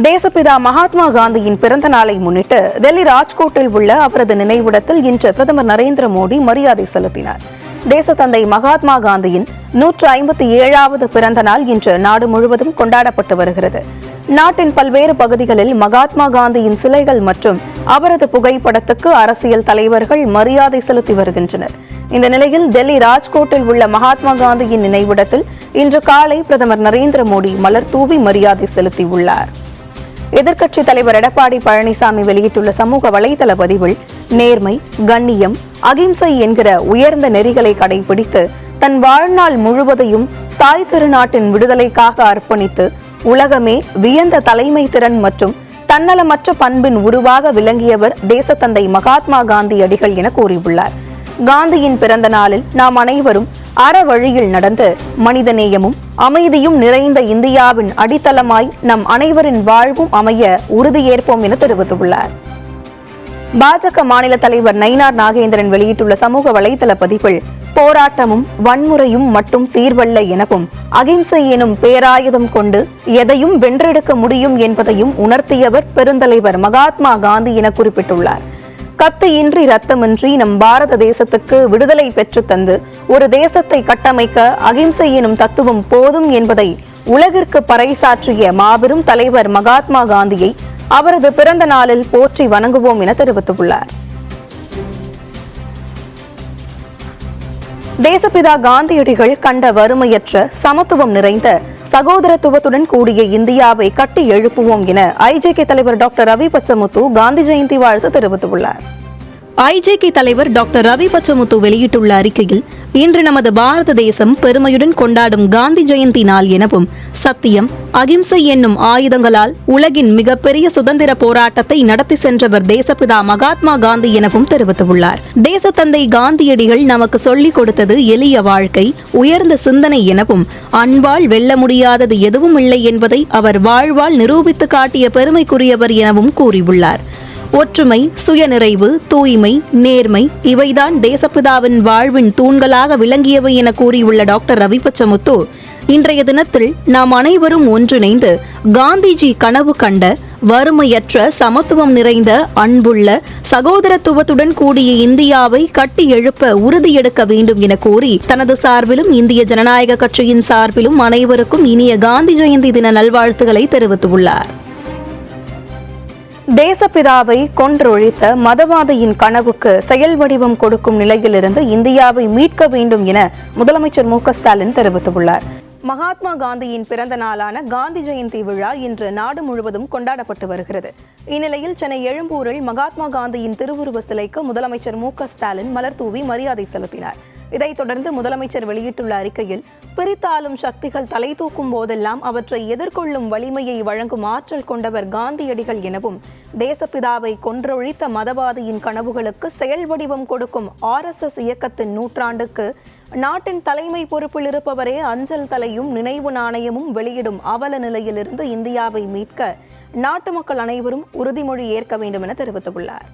தேசப்பிதா மகாத்மா காந்தியின் பிறந்த நாளை முன்னிட்டு டெல்லி ராஜ்கோட்டில் உள்ள அவரது நினைவிடத்தில் இன்று பிரதமர் நரேந்திர மோடி மரியாதை செலுத்தினார். தேசத்தந்தை மகாத்மா காந்தியின் 157வது பிறந்த நாள் இன்று நாடு முழுவதும் கொண்டாடப்பட்டு வருகிறது. நாட்டின் பல்வேறு பகுதிகளில் மகாத்மா காந்தியின் சிலைகள் மற்றும் அவரது புகைப்படத்துக்கு அரசியல் தலைவர்கள் மரியாதை செலுத்தி வருகின்றனர். இந்த நிலையில் டெல்லி ராஜ்கோட்டில் உள்ள மகாத்மா காந்தியின் நினைவிடத்தில் இன்று காலை பிரதமர் நரேந்திர மோடி மலர் தூவி மரியாதை செலுத்தியுள்ளார். எதிர்க்கட்சித் தலைவர் எடப்பாடி பழனிசாமி வெளியிட்டுள்ள சமூக வலைதள பதிவில், நேர்மை, கண்ணியம், அகிம்சை என்கிற உயர்ந்த நெறிகளை கடைபிடித்து தன் வாழ்நாள் முழுவதையும் தாய் திருநாட்டின் விடுதலைக்காக அர்ப்பணித்து உலகமே வியந்த தலைமை திறன் மற்றும் தன்னலமற்ற பண்பின் உருவாக விளங்கியவர் தேசத்தந்தை மகாத்மா காந்தியடிகள் என கூறியுள்ளார். காந்தியின் பிறந்த நாளில் நாம் அனைவரும் அற வழியில் நடந்து மனிதநேயமும் அமைதியும் நிறைந்த இந்தியாவின் அடித்தளமாய் நம் அனைவரின் வாழ்வும் அமைய உறுதியேற்போம் என தெரிவித்துள்ளார். பாஜக மாநில தலைவர் நயினார் நாகேந்திரன் வெளியிட்டுள்ள சமூக வலைதள பதிவில், போராட்டமும் வன்முறையும் மட்டும் தீர்வல்ல எனவும் அகிம்சை எனும் பேராயுதம் கொண்டு எதையும் வென்றெடுக்க முடியும் என்பதையும் உணர்த்தியவர் பெருந்தலைவர் மகாத்மா காந்தி என குறிப்பிட்டுள்ளார். கத்தியின்றி ரத்தமின்றி நம் பாரத தேசத்துக்கு விடுதலை பெற்று தந்து ஒரு தேசத்தை கட்டமைக்க அகிம்சை எனும் தத்துவம் போதும் என்பதை உலகிற்கு பறைசாற்றிய மாபெரும் தலைவர் மகாத்மா காந்தியை அவரது பிறந்த நாளில் போற்றி வணங்குவோம் என தெரிவித்துள்ளார். தேசப்பிதா காந்தியடிகள் கண்ட வறுமையற்ற சமத்துவம் நிறைந்த சகோதரத்துவத்துடன் கூடிய இந்தியாவை கட்டி எழுப்புவோம் என ஐஜேகே தலைவர் டாக்டர் ரவி பச்சமுத்து காந்தி ஜெயந்தி வாழ்த்து தெரிவித்துள்ளார். ஐஜேகே தலைவர் டாக்டர் ரவி பச்சமுத்து வெளியிட்டுள்ள அறிக்கையில், இன்று நமது பாரத தேசம் பெருமையுடன் கொண்டாடும் காந்தி ஜெயந்தி நாள் எனவும் சத்தியம், அகிம்சை என்னும் ஆயுதங்களால் உலகின் மிகப்பெரிய சுதந்திர போராட்டத்தை நடத்தி சென்றவர் தேசப்பிதா மகாத்மா காந்தி எனவும் தெரிவித்துள்ளார். தேசத்தந்தை காந்தியடிகள் நமக்கு சொல்லிக் கொடுத்தது எளிய வாழ்க்கை, உயர்ந்த சிந்தனை எனவும் அன்பால் வெல்ல முடியாதது எதுவும் இல்லை என்பதை அவர் வாழ்வால் நிரூபித்து காட்டிய பெருமைக்குரியவர் எனவும் கூறியுள்ளார். ஒற்றுமை, சுயநிறைவு, தூய்மை, நேர்மை இவைதான் தேசப்பிதாவின் வாழ்வின் தூண்களாக விளங்கியவை என கூறியுள்ள டாக்டர் ரவி பச்சமுத்து, இன்றைய தினத்தில் நாம் அனைவரும் ஒன்றிணைந்து காந்திஜி கனவு கண்ட வறுமையற்ற சமத்துவம் நிறைந்த அன்புள்ள சகோதரத்துவத்துடன் கூடிய இந்தியாவை கட்டி எழுப்ப உறுதியெடுக்க வேண்டும் என கூறி தனது சார்பிலும் இந்திய ஜனநாயக கட்சியின் சார்பிலும் அனைவருக்கும் இனிய காந்தி ஜெயந்தி தின நல்வாழ்த்துக்களை தெரிவித்துள்ளார். தேசப்பிதாவை கொன்றொழித்த மதவாதியின் கனவுக்கு செயல் வடிவம் கொடுக்கும் நிலையிலிருந்து இந்தியாவை மீட்க வேண்டும் என முதலமைச்சர் மு க ஸ்டாலின் தெரிவித்துள்ளார். மகாத்மா காந்தியின் பிறந்த நாளான காந்தி ஜெயந்தி விழா இன்று நாடு முழுவதும் கொண்டாடப்பட்டு வருகிறது. இந்நிலையில் சென்னை எழும்பூரில் மகாத்மா காந்தியின் திருவுருவ சிலைக்கு முதலமைச்சர் மு க ஸ்டாலின் மலர் தூவி மரியாதை செலுத்தினார். இதைத் தொடர்ந்து முதலமைச்சர் வெளியிட்டுள்ள அறிக்கையில், பிரித்தாளும் சக்திகள் தலை தூக்கும் போதெல்லாம் அவற்றை எதிர்கொள்ளும் வலிமையை வழங்கும் ஆற்றல் கொண்டவர் காந்தியடிகள் எனவும், தேசப்பிதாவை கொன்றொழித்த மதவாதியின் கனவுகளுக்கு செயல் வடிவம் கொடுக்கும் RSS இயக்கத்தின் நூற்றாண்டுக்கு நாட்டின் தலைமை பொறுப்பில் இருப்பவரே அஞ்சல் தலையும் நினைவு நாணயமும் வெளியிடும் அவல நிலையிலிருந்து இந்தியாவை மீட்க நாட்டு மக்கள் அனைவரும் உறுதிமொழி ஏற்க வேண்டும் என தெரிவித்துள்ளார்.